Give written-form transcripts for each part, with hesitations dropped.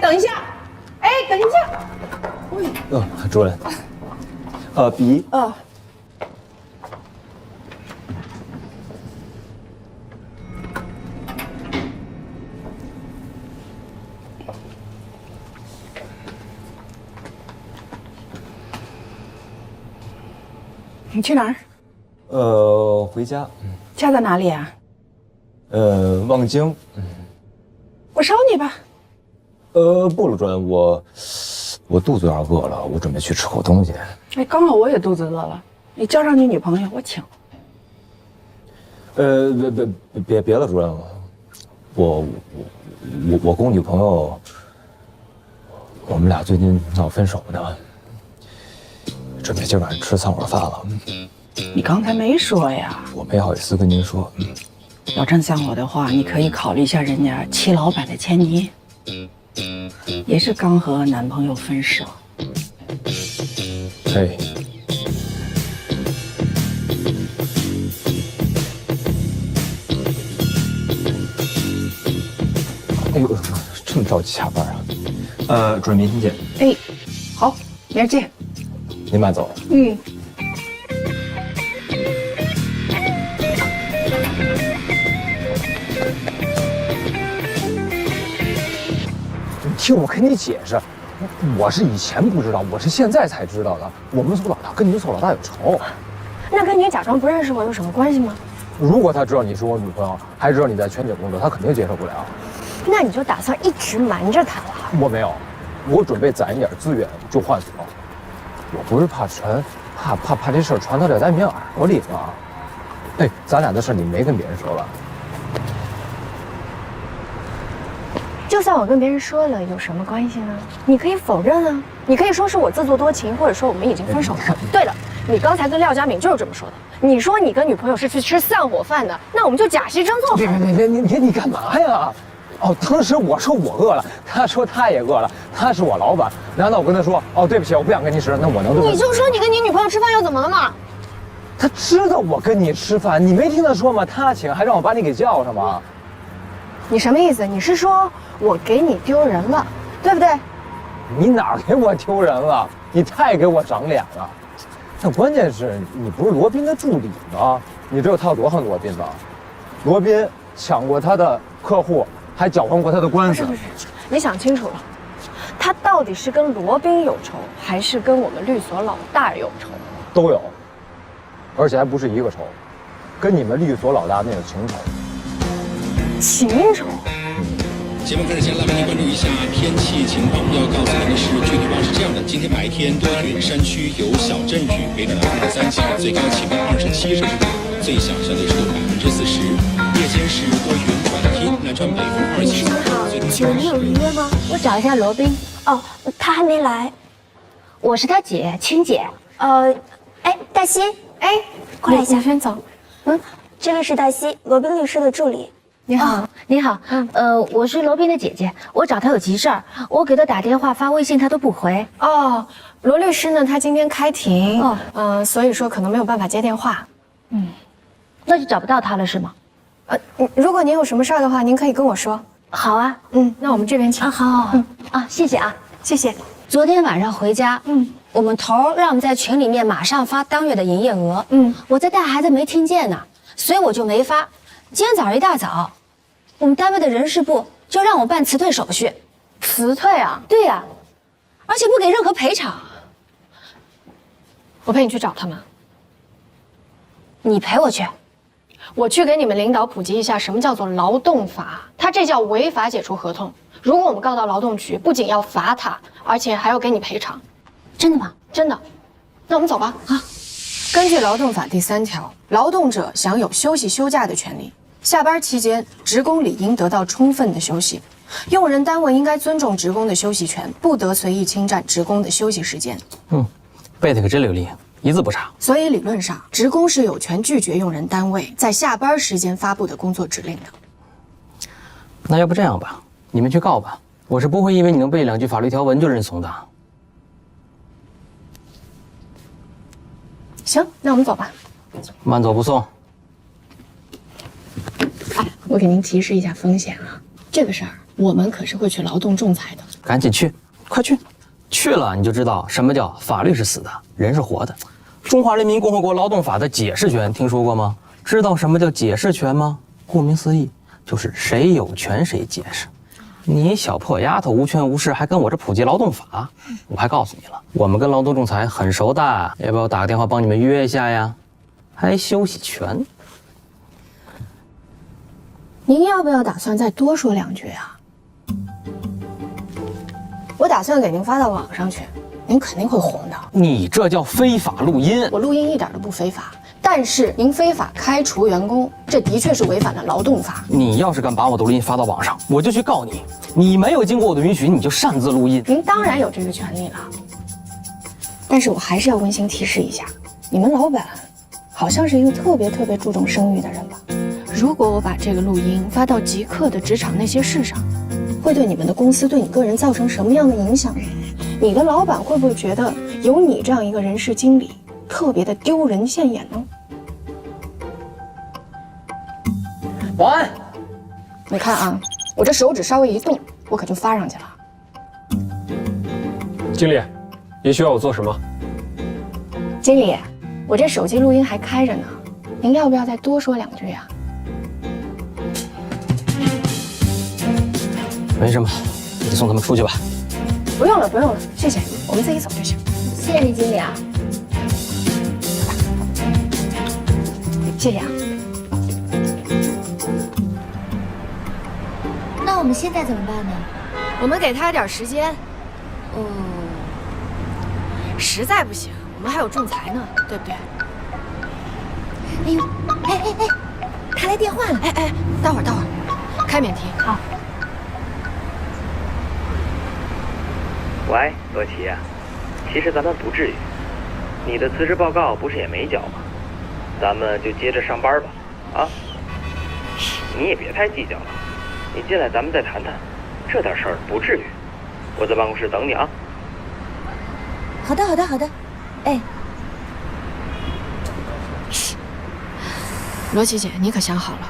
等一下，哎，等一下。主任，笔。你去哪儿？回家。家在哪里啊？望京。我捎你吧。不了，主任，我肚子有点饿了，我准备去吃口东西。哎，刚好我也肚子饿了，你叫上你女朋友，我请。别了，主任，我跟我女朋友，我们俩最近闹分手呢，准备今晚上吃散伙饭了。你刚才没说呀？我没好意思跟您说。要真像我的话，你可以考虑一下人家戚老板的前妮，也是刚和男朋友分手。嘿。哎呦，这么着急下班啊？主任，明天见。哎，好，明儿见。您慢走。嗯。你听我跟你解释，我是以前不知道，我是现在才知道的。我们所老大跟你们所老大有仇。那跟你假装不认识我有什么关系吗？如果他知道你是我女朋友，还知道你在全姐工作，他肯定接受不了。那你就打算一直瞒着他了？我没有，我准备攒一点资源就换锁。我不是怕沉，怕这事儿传到在你耳朵里吗？哎，咱俩的事你没跟别人说吧？就算我跟别人说了，有什么关系呢？你可以否认啊，你可以说是我自作多情，或者说我们已经分手了。对了，你刚才跟廖家敏就是这么说的。你说你跟女朋友是去吃散伙饭的，那我们就假戏真做。你干嘛呀？哦，当时我说我饿了，他说他也饿了，他是我老板，难道我跟他说哦对不起，我不想跟你吃，那我能对？你就说你跟你女朋友吃饭又怎么了嘛？他知道我跟你吃饭，你没听他说吗？他请，还让我把你给叫上吗？你什么意思？你是说我给你丢人了，对不对？你哪给我丢人了？你太给我长脸了。但关键是你不是罗宾的助理吗？你知道他有多恨罗宾吗？罗宾抢过他的客户，还搅黄过他的官司。不是，你想清楚了，他到底是跟罗宾有仇，还是跟我们律所老大有仇？都有，而且还不是一个仇，跟你们律所老大那有情仇。情仇。节目开始前，来为您关注一下天气情况。要告诉您的是，具体情况是这样的：今天白天多云，山区有小阵雨，北转南风3级，最高气温27摄氏度，最小相对湿度40%。夜间是多云转阴，南传北风2级。你好，请问你有预约吗？我找一下罗宾。哦，他还没来。我是他姐，青姐。哎，黛西，哎，过来一下，你先走。这位是黛西，罗宾律师的助理。你好，你好。我是罗宾的姐姐，我找他有急事儿，我给他打电话、发微信，他都不回。哦，罗律师呢？他今天开庭，所以说可能没有办法接电话。那就找不到他了是吗？如果您有什么事儿的话，您可以跟我说。好啊，那我们这边请。好，谢谢啊，谢谢。昨天晚上回家，我们头让我们在群里面马上发当月的营业额，我在带孩子没听见呢，所以我就没发。今天早上一大早，我们单位的人事部就让我办辞退手续。辞退啊？对呀，而且不给任何赔偿。我陪你去找他们。你陪我去？我去给你们领导普及一下什么叫做劳动法，他这叫违法解除合同。如果我们告到劳动局，不仅要罚他，而且还要给你赔偿。真的吗？真的。那我们走吧。根据劳动法第3条，劳动者享有休息休假的权利。下班期间，职工理应得到充分的休息。用人单位应该尊重职工的休息权，不得随意侵占职工的休息时间。背得可真流利，一字不差。所以理论上，职工是有权拒绝用人单位在下班时间发布的工作指令的。那要不这样吧，你们去告吧，我是不会因为你能背2句法律条文就认怂的。行，那我们走吧。慢走不送。我给您提示一下风险啊，这个事儿我们可是会去劳动仲裁的。赶紧去，快去！去了你就知道什么叫法律是死的，人是活的。中华人民共和国劳动法的解释权听说过吗？知道什么叫解释权吗？顾名思义，就是谁有权谁解释。你小破丫头无权无势，还跟我这普及劳动法？我还告诉你了，我们跟劳动仲裁很熟的，要不要打个电话帮你们约一下呀？还休息权？您要不要打算再多说2句啊？我打算给您发到网上去，您肯定会红的。你这叫非法录音！我录音一点都不非法，但是您非法开除员工，这的确是违反了劳动法。你要是敢把我的录音发到网上，我就去告你。你没有经过我的允许，你就擅自录音。您当然有这个权利了，但是我还是要温馨提示一下，你们老板好像是一个特别注重声誉的人吧？如果我把这个录音发到极客的职场那些事上，会对你们的公司、对你个人造成什么样的影响呢？你的老板会不会觉得有你这样一个人事经理特别的丢人现眼呢？保安，你看啊，我这手指稍微一动，我可就发上去了。经理，您需要我做什么？经理，我这手机录音还开着呢，您要不要再多说2句啊？没什么，你送他们出去吧。不用了，谢谢，我们自己走就行。谢谢你，经理啊。谢谢啊。那我们现在怎么办呢？我们给他点时间。实在不行，我们还有仲裁呢，对不对？哎呦，哎，他来电话了。哎，待会儿，开免提。好。喂，罗琦呀，其实咱们不至于，你的辞职报告不是也没交吗？咱们就接着上班吧，啊？你也别太计较了，你进来咱们再谈谈，这点事儿不至于。我在办公室等你啊。好的，哎，罗琦姐，你可想好了，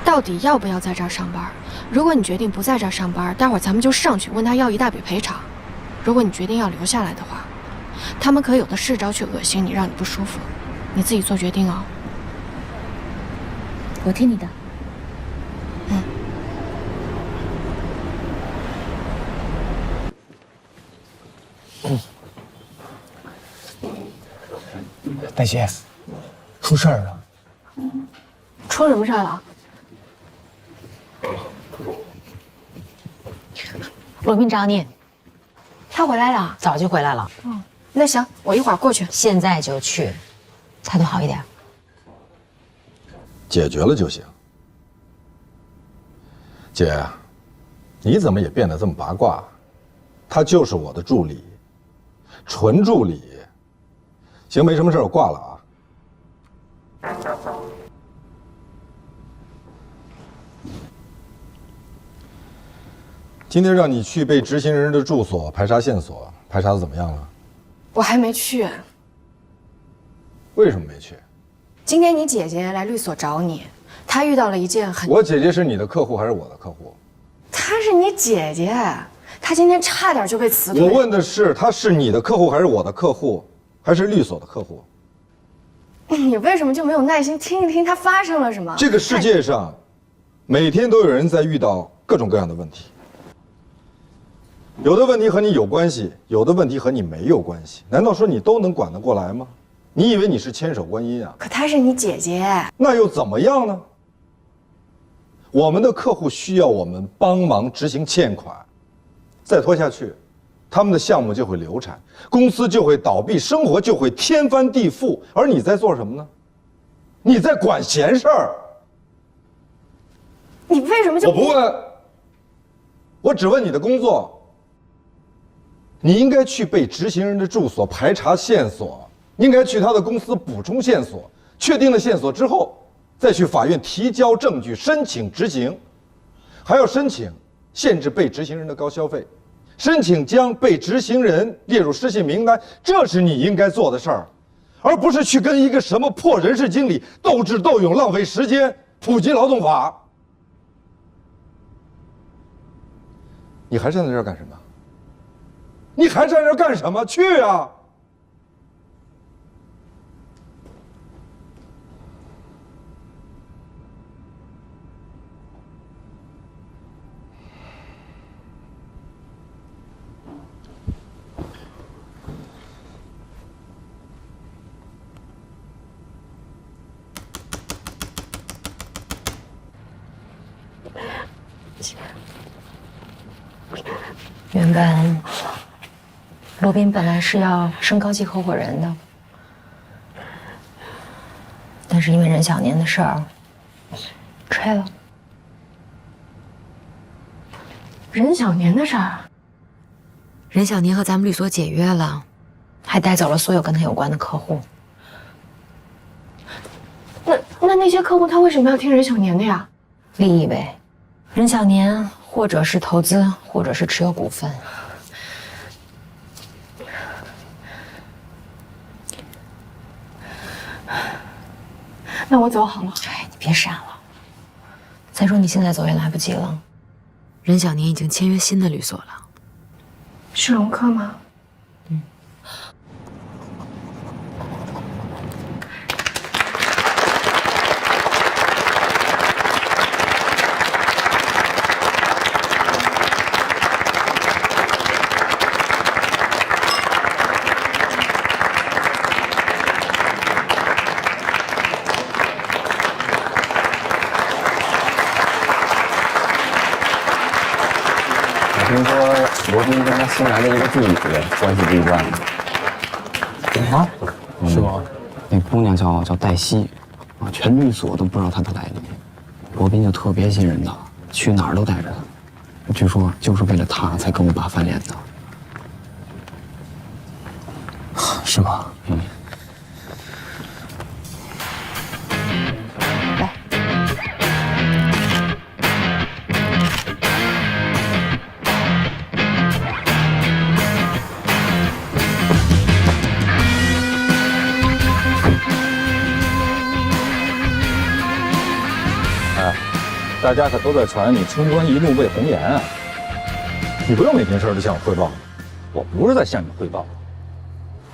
到底要不要在这儿上班？如果你决定不在这儿上班，待会儿咱们就上去问他要一大笔赔偿。如果你决定要留下来的话，他们可有的是招去恶心你，让你不舒服，你自己做决定哦。我听你的。大姐，出事儿了。出什么事儿了？罗斌找你，他回来了？早就回来了。那行，我一会儿过去。现在就去，态度好一点。解决了就行。姐，你怎么也变得这么八卦？他就是我的助理，纯助理。行，没什么事，我挂了啊。今天让你去被执行人的住所排查线索，排查的怎么样了？我还没去。为什么没去？今天你姐姐来律所找你，她遇到了一件很……我姐姐是你的客户还是我的客户？她是你姐姐，她今天差点就被辞退。我问的是，她是你的客户还是我的客户，还是律所的客户？你为什么就没有耐心听一听她发生了什么？这个世界上，每天都有人在遇到各种各样的问题。有的问题和你有关系，有的问题和你没有关系。难道说你都能管得过来吗？你以为你是千手观音啊？可她是你姐姐，那又怎么样呢？我们的客户需要我们帮忙执行欠款，再拖下去，他们的项目就会流产，公司就会倒闭，生活就会天翻地覆。而你在做什么呢？你在管闲事儿。你为什么就……我不问，我只问你的工作。你应该去被执行人的住所排查线索，应该去他的公司补充线索，确定了线索之后，再去法院提交证据，申请执行，还要申请限制被执行人的高消费，申请将被执行人列入失信名单，这是你应该做的事儿，而不是去跟一个什么破人事经理斗智斗勇，浪费时间，普及劳动法。你还站在这儿干什么？你还站在这儿干什么？去啊！原本罗宾本来是要升高级合伙人的，但是因为任小年的事儿，吹了。任小年的事儿，任小年和咱们律所解约了，还带走了所有跟他有关的客户。那些客户他为什么要听任小年的呀？利益呗，任小年或者是投资，或者是持有股份。那我走好了。哎，你别傻了。再说你现在走也来不及了，任小年已经签约新的律所了。是龙科吗？听说罗宾跟他新来的一个助理关系不一般。啊？是吗？那姑娘叫黛西，啊，全律所都不知道她的来历。罗宾就特别信任她，去哪儿都带着她。据说就是为了她才跟我爸翻脸的。是吗？嗯。大家可都在传你冲冠一怒为红颜啊！你不用每件事都向我汇报，我不是在向你汇报。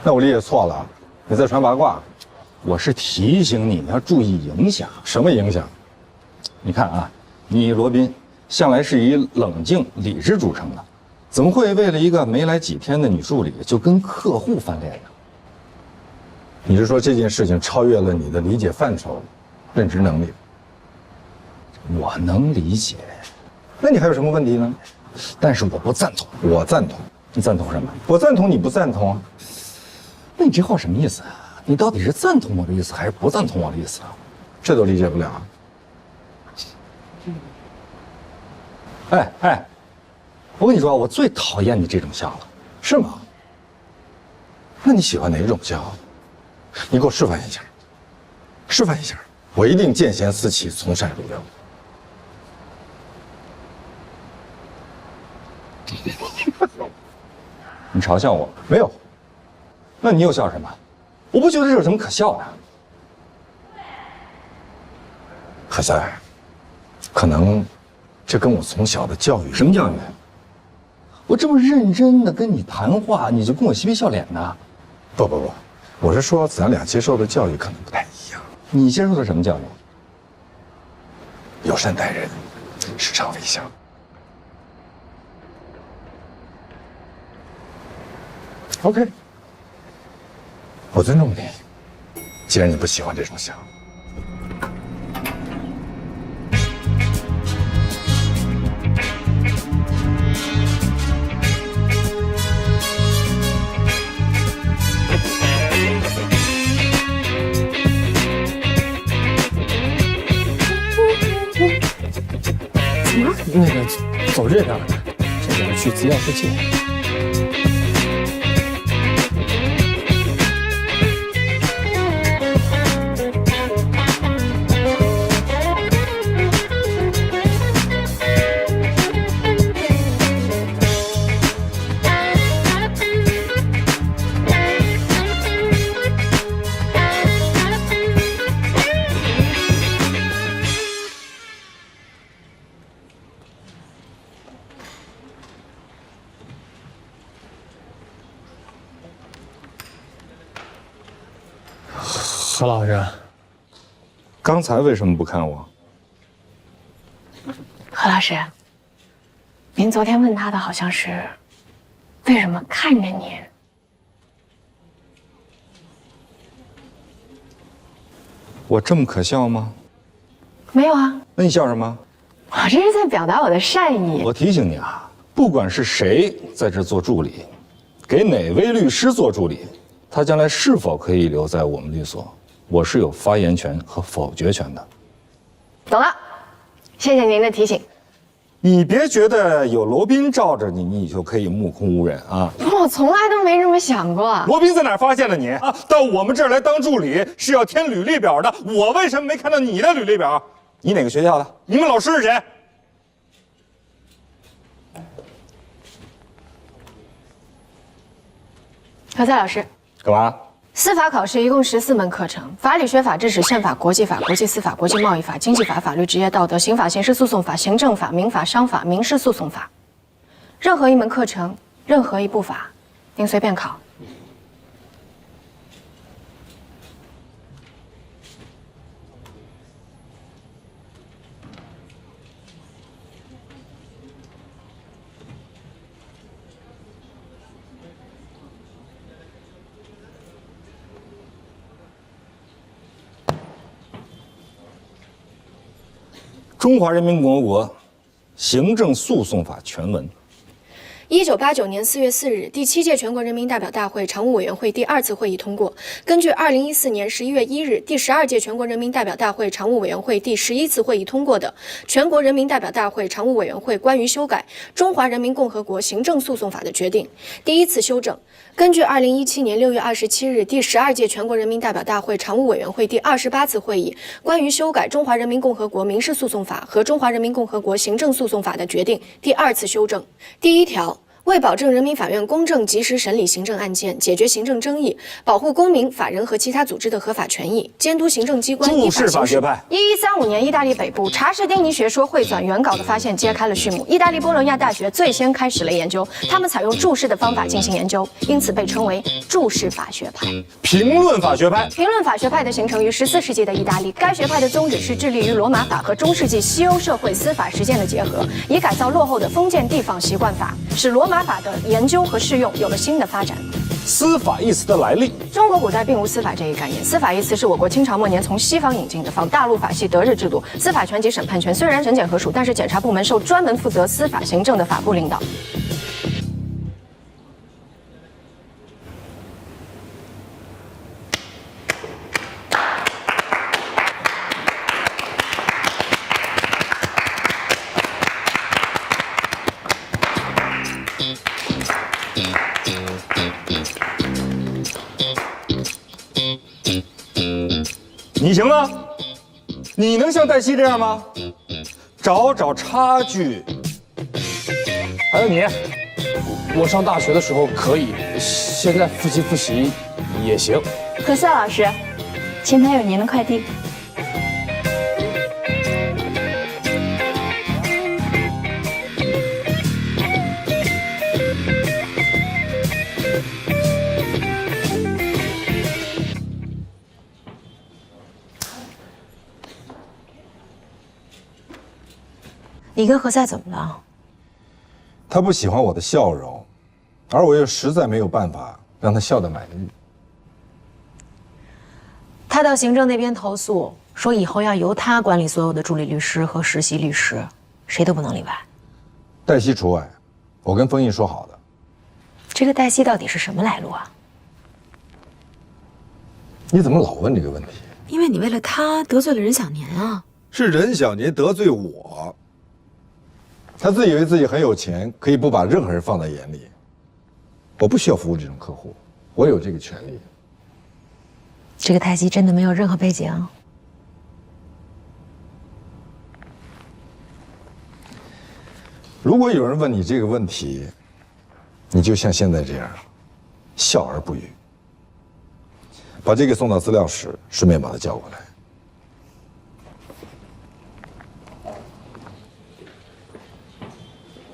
那我理解错了，你在传八卦。我是提醒你要注意影响。什么影响？你看啊，你罗宾向来是以冷静理智著称的，怎么会为了一个没来几天的女助理就跟客户翻脸呢？你是说这件事情超越了你的理解范畴、认知能力？我能理解，那你还有什么问题呢？但是我不赞同。我赞同。你赞同什么？我赞同，你不赞同啊？那你这话什么意思啊？你到底是赞同我的意思，还是不赞同我的意思啊？这都理解不了。哎，我跟你说，我最讨厌你这种笑了。是吗？那你喜欢哪种笑？你给我示范一下。示范一下，我一定见贤思齐，从善如流。你嘲笑我？没有。那你又笑什么？我不觉得这有什么可笑的。海塞，可能这跟我从小的教育。什么教育？我这么认真的跟你谈话，你就跟我嬉皮笑脸的？不，我是说咱俩接受的教育可能不太一样。你接受的什么教育？友善待人，时常微笑。OK， 我尊重你。既然你不喜欢这种笑，那个走这边，这边去资料世界。何老师，刚才为什么不看我？何老师，您昨天问他的好像是，为什么看着您？我这么可笑吗？没有啊，那你笑什么？我这是在表达我的善意。我提醒你啊，不管是谁在这做助理，给哪位律师做助理，他将来是否可以留在我们律所，我是有发言权和否决权的。懂了，谢谢您的提醒。你别觉得有罗宾罩着你，你就可以目空无人啊！我从来都没这么想过。罗宾在哪儿发现了你啊？到我们这儿来当助理是要填履历表的，我为什么没看到你的履历表？你哪个学校的？你们老师是谁？何塞老师，干嘛？司法考试一共14门课程，法理学法、知识、宪法、国际法、国际司法、国际贸易法、经济法、法律、职业道德、刑法、刑事诉讼法、行政法、民法、商法、民事诉讼法，任何一门课程，任何一部法，您随便考。中华人民共和国行政诉讼法全文。1989年4月4日，第7届全国人民代表大会常务委员会第2次会议通过，根据2014年11月1日第12届全国人民代表大会常务委员会第11次会议通过的《全国人民代表大会常务委员会关于修改中华人民共和国行政诉讼法的决定》第1次修正，根据2017年6月27日第12届全国人民代表大会常务委员会第28次会议关于修改中华人民共和国民事诉讼法和中华人民共和国行政诉讼法的决定第2次修正。第1条，为保证人民法院公正及时审理行政案件，解决行政争议，保护公民、法人和其他组织的合法权益，监督行政机关依法行使。法学派。1135年，意大利北部查士丁尼学说汇纂原稿的发现揭开了序幕。意大利波隆亚大学最先开始了研究，他们采用注释的方法进行研究，因此被称为注释法学派。评论法学派。评论法学派的形成于14世纪的意大利，该学派的宗旨是致力于罗马法和中世纪西欧社会司法实践的结合，以改造落后的封建地方习惯法，使罗马法的研究和适用有了新的发展。司法一词的来历。中国古代并无司法这一概念，司法一词是我国清朝末年从西方引进的，仿大陆法系德日制度。司法权及审判权虽然审检合属，但是检察部门受专门负责司法行政的法部领导。你行吗？你能像黛西这样吗？找差距。还有你，我上大学的时候可以，现在复习也行。何塞老师，前台有您的快递。你跟何塞怎么了？他不喜欢我的笑容，而我又实在没有办法让他笑得满意。他到行政那边投诉，说以后要由他管理所有的助理律师和实习律师，谁都不能例外。黛西除外，我跟丰毅说好的。这个黛西到底是什么来路啊？你怎么老问这个问题？因为你为了他得罪了任小年啊。是任小年得罪我。他自以为自己很有钱，可以不把任何人放在眼里。我不需要服务这种客户，我有这个权利。这个黛西真的没有任何背景？如果有人问你这个问题，你就像现在这样，笑而不语。把这个送到资料室，顺便把他叫过来。